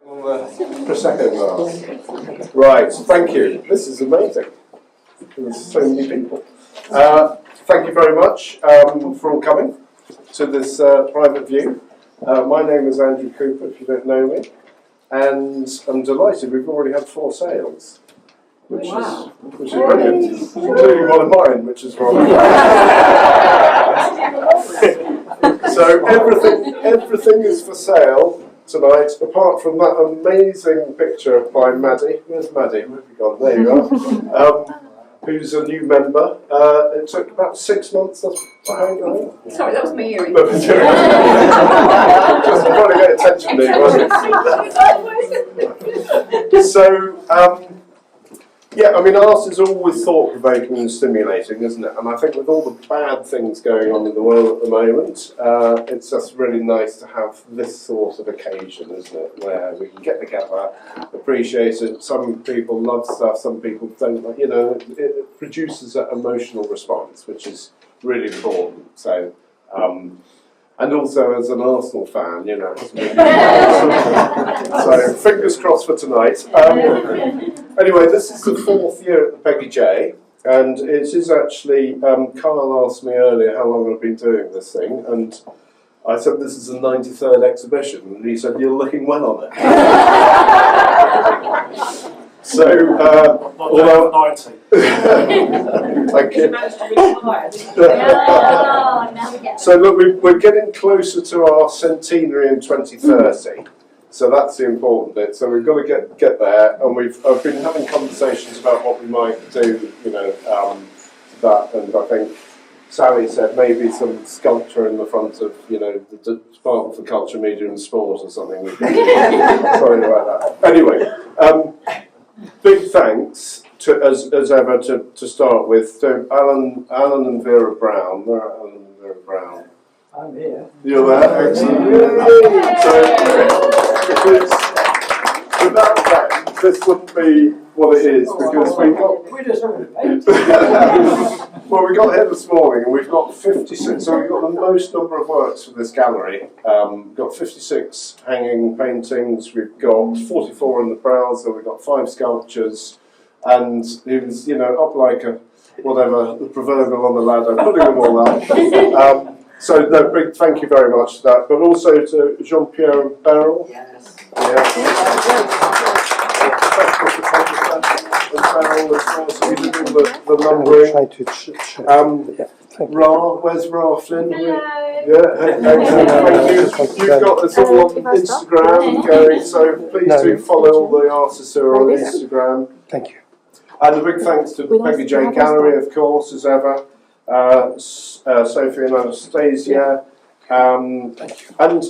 Prosecco glass. Right, thank you. This is amazing. There's so many people. Thank you very much for all coming to this private view. My name is Andrew Cooper, if you don't know me, and I'm delighted we've already had 4 sales, which is brilliant, including one of mine, which is wrong. So everything is for sale tonight, apart from that amazing picture by Maddie. Where's Maddie? Where have you gone? There you are. Who's a new member. It took about 6 months. Sorry, that was me hearing. Just trying to get attention there, wasn't it? So, yeah, I mean, art is always thought-provoking and stimulating, isn't it? And I think with all the bad things going on in the world at the moment, it's just really nice to have this sort of occasion, isn't it? Where we can get together, appreciate it. Some people love stuff, some people don't. Like, you know, it produces an emotional response, which is really important. So, and also as an Arsenal fan, you know. It's really so fingers crossed for tonight. Anyway, this is the 4th year at the Peggy J, and it is actually, Carl asked me earlier how long I've been doing this thing, and I said this is the 93rd exhibition, and he said, you're looking well on it. So, although 90. Thank you. So look, we're getting closer to our centenary in 2030. So that's the important bit. So we've got to get there, and I've been having conversations about what we might do, you know, that, and I think Sally said maybe some sculpture in the front of, you know, the Department for Culture, Media and Sport or something. Sorry about that. Anyway, big thanks to, as ever, to start with, to Alan and Vera Brown. Where are Alan and Vera Brown? I'm here. You're there? Excellent. So, because without them, this wouldn't be what it is, because we got... Well, we got here this morning, and we've got 56, so we've got the most number of works for this gallery. We've got 56 hanging paintings, we've got 44 in the browser, we've got 5 sculptures, and it was, you know, up like a, whatever, the proverbial on the ladder, putting them all up. So, no, big thank you very much for that, but also to Jean-Pierre and Beryl. Yes. So we did all the numbering. Where's Ra Flynn? Hello. Yeah, you've got us all on Instagram going, so please do follow all the artists who are on Instagram. Thank you. And a big thanks to Peggy J Gallery, of course, as ever. Sophie and Anastasia, and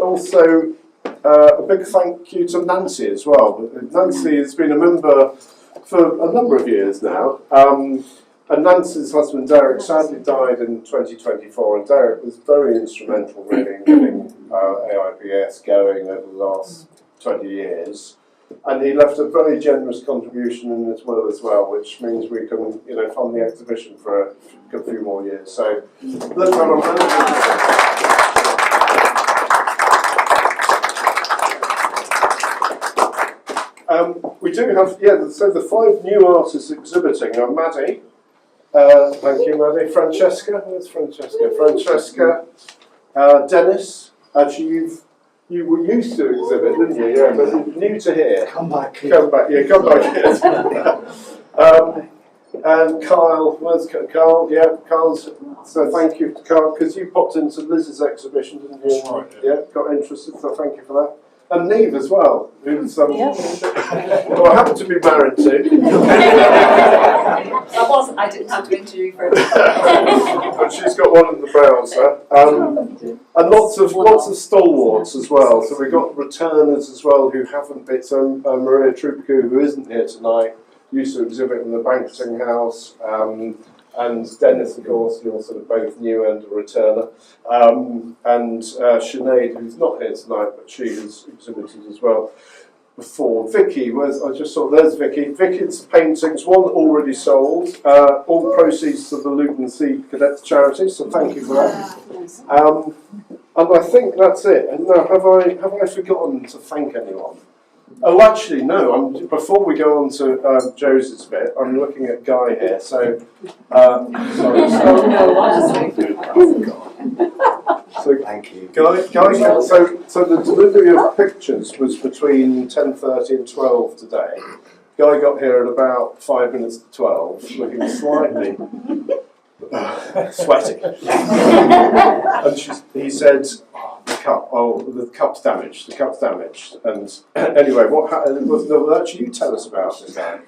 also a big thank you to Nancy as well. Nancy has been a member for a number of years now, and Nancy's husband Derek sadly died in 2024, and Derek was very instrumental really in getting AiPS going over the last 20 years. And he left a very generous contribution in his will as well, which means we can, you know, fund the exhibition for a good few more years. So let's have a we do have, so the 5 new artists exhibiting are Maddie, thank you Maddie, Francesca, where's Francesca? Francesca, Dennis, actually you were used to exhibit, didn't you? Yeah, but new to here. Come back here. Come back here. And Kyle, where's Carl? Yeah, Carl's. So thank you to Carl, because you popped into Liz's exhibition, didn't you? Right, yeah, got interested, so thank you for that. And Neve as well, who's who I happen to be married to. I didn't have to interview for it. But she's got one in the browser. And lots of stalwarts as well. So we've got returners as well who haven't been. So Maria Trupicu, who isn't here tonight, used to exhibit in the Banqueting House. And Dennis, of course, you're sort of both new and a returner. And Sinead, who's not here tonight, but she has exhibited as well before. Vicky, I just saw, there's Vicky. Vicky's paintings, one already sold, all proceeds to the Luton Sea Cadets charity, so thank you for that. And I think that's it. And now, have I forgotten to thank anyone? Oh, actually, no. Before we go on to Josie's bit, I'm looking at Guy here. So, sorry. So, Thank you. Guy. So the delivery of pictures was between 10:30 and 12 today. Guy got here at about 5 minutes to 12, looking slightly sweaty. And he said, the cup's damaged. And anyway, what happened? Actually, you tell us about it, Guy.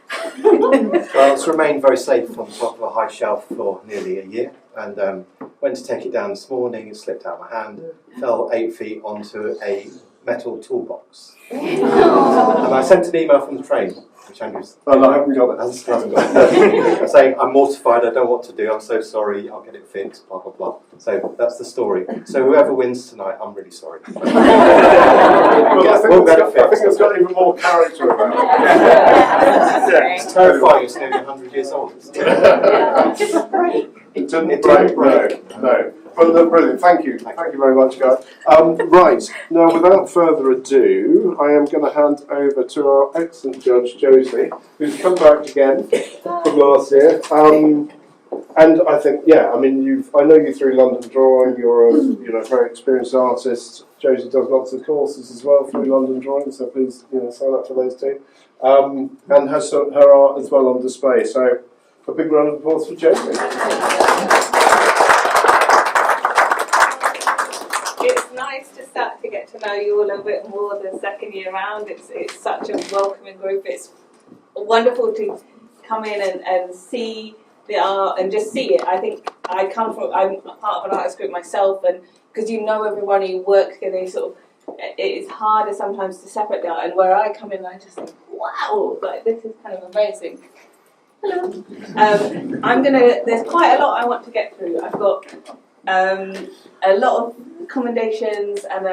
Well, it's remained very safe on top of a high shelf for nearly a year, and went to take it down this morning. It slipped out of my hand, fell 8 feet onto a metal toolbox, and I sent an email from the train, which Andrew's. Oh, I haven't got it. Hasn't got it. Saying, I'm mortified, I don't know what to do, I'm so sorry, I'll get it fixed, blah, blah, blah. So that's the story. So whoever wins tonight, I'm really sorry. Well, I think it's got even more character about it. It's terrifying, it's nearly 100 years old. It didn't break, no. Well, brilliant, thank you very much, guys. Right, now without further ado, I am going to hand over to our excellent judge, Josie, who's come back again from last year. And I think, I know you through London Drawing, you're a very experienced artist. Josie does lots of courses as well through London Drawing, so please sign up for those too. And has her art as well on display, so a big round of applause for Josie. It's nice to start to get to know you a little bit more the second year round. It's such a welcoming group. It's wonderful to come in and see the art and just see it. I think I'm a part of an artist group myself, and because everyone, you work together, it's harder sometimes to separate the art, and where I come in, I just think, wow, this is kind of amazing. Hello. There's quite a lot I want to get through. I've got a lot of commendations and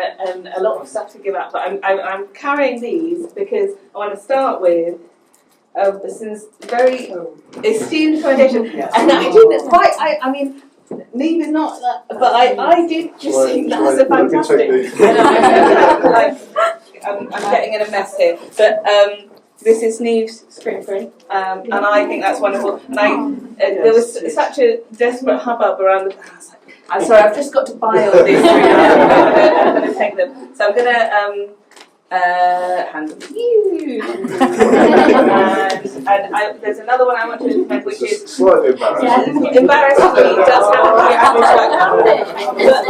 a lot of stuff to give out, but I'm carrying these because I want to start with this very esteemed foundation, and I didn't quite. Neve is not that, but I did just think that was a fantastic. I'm getting in a mess here, but this is Neve's screen print, and I think that's wonderful. And there was such a desperate hubbub around the house. I'm sorry, I've just got to buy all these. I'm going to take them. So I'm going to hand them to you. and there's another one I want to make, which is slightly embarrassing. Embarrassingly, it does have a but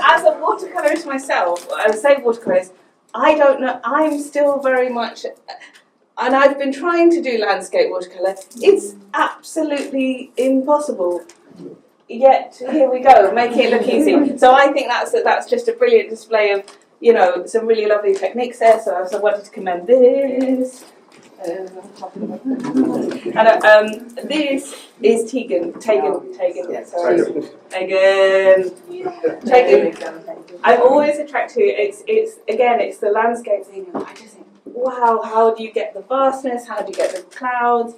as a watercolourist myself, I say watercolourist, I don't know. I'm still very much. And I've been trying to do landscape watercolour. It's absolutely impossible. Yet here we go, making it look easy. So I think that's just a brilliant display of some really lovely techniques there. So I wanted to commend this. And this is Tegan. I'm always attracted to it. It's the landscape thing. I just think, wow, how do you get the vastness? How do you get the clouds?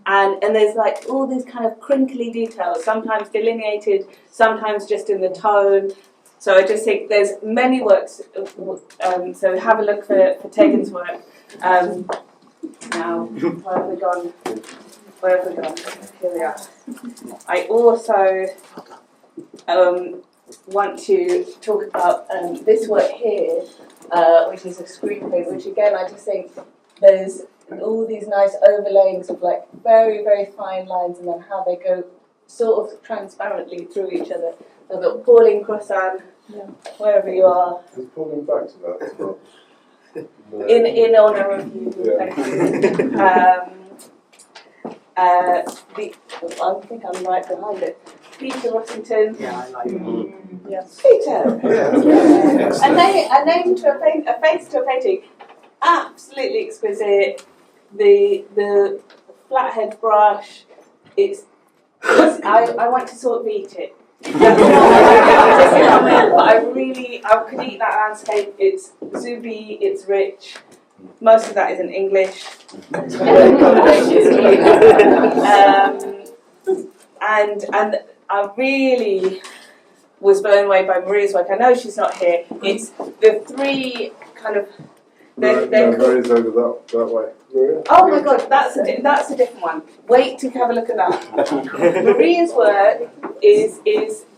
And there's all these kind of crinkly details, sometimes delineated, sometimes just in the tone. So I just think there's many works. So have a look for Tegan's work. Now, where have we gone? Here we are. I also want to talk about this work here, which is a screenplay, which again I just think there's all these nice overlayings of very, very fine lines, and then how they go sort of transparently through each other. So I've got Pauline Crossan, wherever you are. Is Pauline back to that as well? No. In honour of you, thank you. I think I'm right behind it. Peter Rossington. Yeah, I like it. Yeah. Peter. Yeah. A name to a face to a painting. Absolutely exquisite. The flathead brush. I want to sort of eat it. But I could eat that landscape. It's zooby, it's rich. Most of that is in English. And I really was blown away by Maria's work. I know she's not here. It's the three kind of There is over that way. Maria? Oh my god, that's a different one. Wait to have a look at that. Maria's work is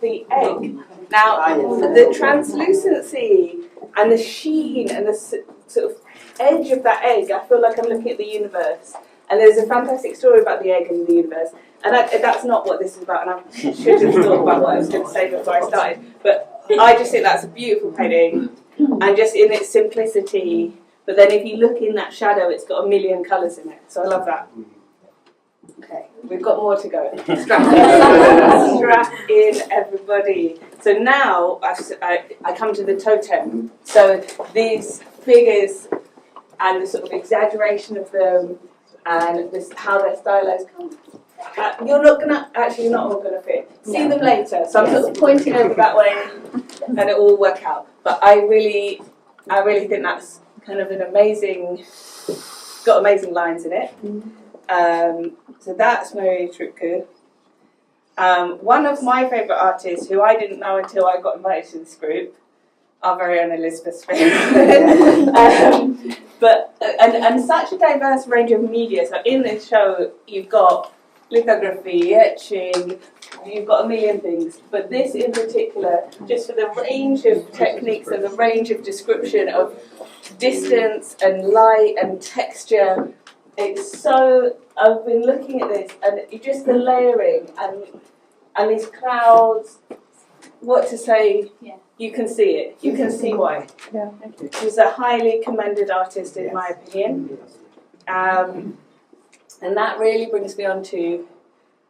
the egg. Now, the translucency and the sheen and the sort of edge of that egg, I feel like I'm looking at the universe. And there's a fantastic story about the egg and the universe. And that's not what this is about, and I should have thought about what I was going to say before I started. But I just think that's a beautiful painting, and just in its simplicity. But then if you look in that shadow, it's got a million colours in it. So I love that. Okay, we've got more to go. Strap in, everybody. So now I come to the totem. So these figures and the sort of exaggeration of them and how they're stylized. You're not all gonna fit. See them later. So I'm sort of pointing over that way, and it will work out. But I really think that's kind of got amazing lines in it. So that's Maria Trupke. One of my favourite artists, who I didn't know until I got invited to this group, our very own Elizabeth Smith. And such a diverse range of media. So in this show, you've got lithography, etching, you've got a million things. But this in particular, just for the range of techniques and the range of description of distance and light and texture, it's so, I've been looking at this and just the layering and these clouds, what to say, you can see it, you can see why. She's a highly commended artist in my opinion. And that really brings me on to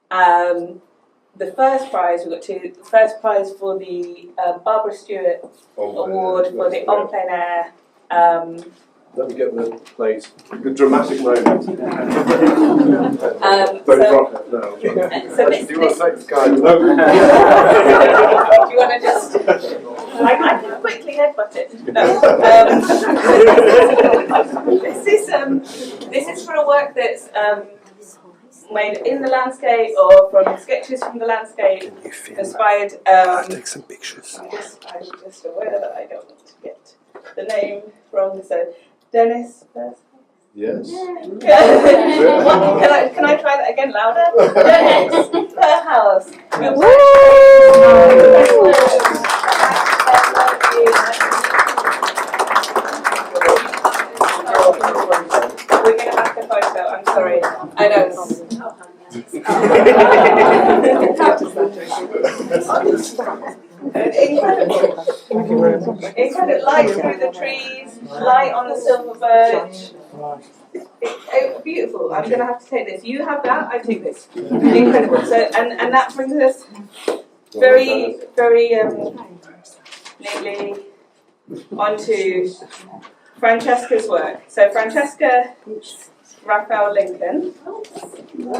the first prize. We've got two. The first prize for the Barbara Stewart Award for the En Plein Air. Let me get the place. The dramatic moment. Don't drop it. No. So Do you want to take the card? No. Do you want to just? I can quickly headbutt it. No. This is for a work that's made in the landscape or from sketches from the landscape, inspired. Take some pictures. I'm just aware that I don't want to get the name wrong. So, Dennis. Yes. Can I try that again louder? Dennis, her house. We're going to have to photo. I'm sorry. I know. It kind of light through the trees, light on the silver birch. It's beautiful. I'm going to have to take this. You have that. I take this. Incredible. So, and that brings us very, very neatly onto Francesca's work. So Francesca Raphael Lincoln. You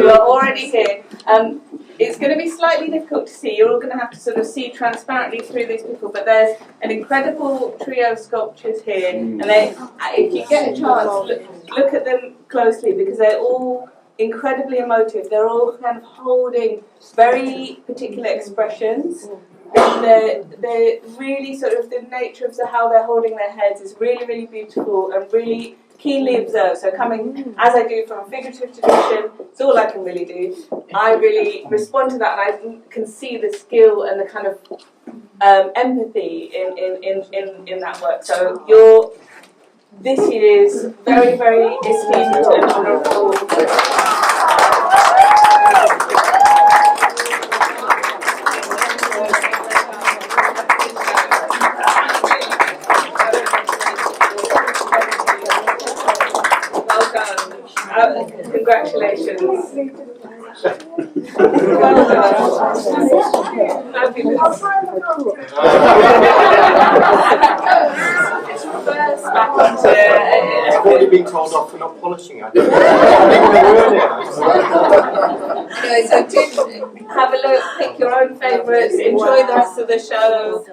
are already here. It's going to be slightly difficult to see. You're all going to have to sort of see transparently through these people, but there's an incredible trio of sculptures here, and if you get a chance, look at them closely because they're all incredibly emotive. They're all kind of holding very particular expressions. They're really sort of the nature of how they're holding their heads is really, really beautiful and really keenly observed. So coming, as I do, from a figurative tradition, it's all I can really do. I really respond to that and I can see the skill and the kind of empathy in that work. So you're this year's very, very esteemed and honourable. Congratulations. Well done. Fabulous. I've already been told off for not polishing it. Anyway, so have a look, pick your own favourites, enjoy the rest of the show.